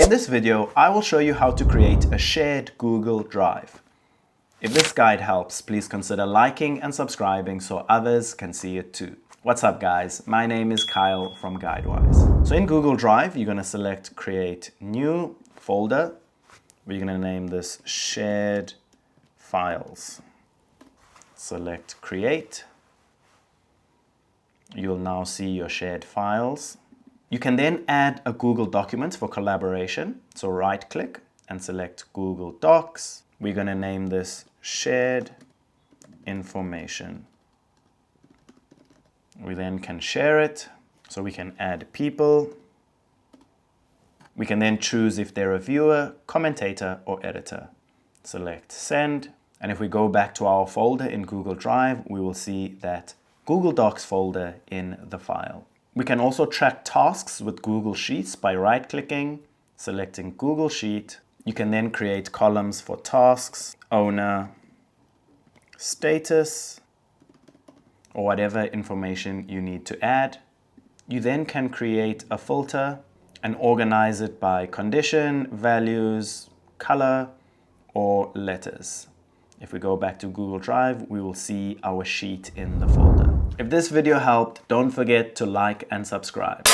In this video, I will show you how to create a shared Google Drive. If this guide helps, please consider liking and subscribing so others can see it too. What's up guys? My name is Kyle from GuideWise. So in Google Drive, you're going to select Create New Folder. We're going to name this Shared Files. Select Create. You'll now see your shared files. You can then add a Google document for collaboration. So right click and select Google Docs. We're going to name this Shared Information. We then can share it. So we can add people. We can then choose if they're a viewer, commentator, or editor. Select Send. And if we go back to our folder in Google Drive, we will see that Google Docs folder in the file. We can also track tasks with Google Sheets by right-clicking, selecting Google Sheet. You can then create columns for tasks, owner, status, or whatever information you need to add. You then can create a filter and organize it by condition, values, color, or letters. If we go back to Google Drive, we will see our sheet in the folder. If this video helped, don't forget to like and subscribe.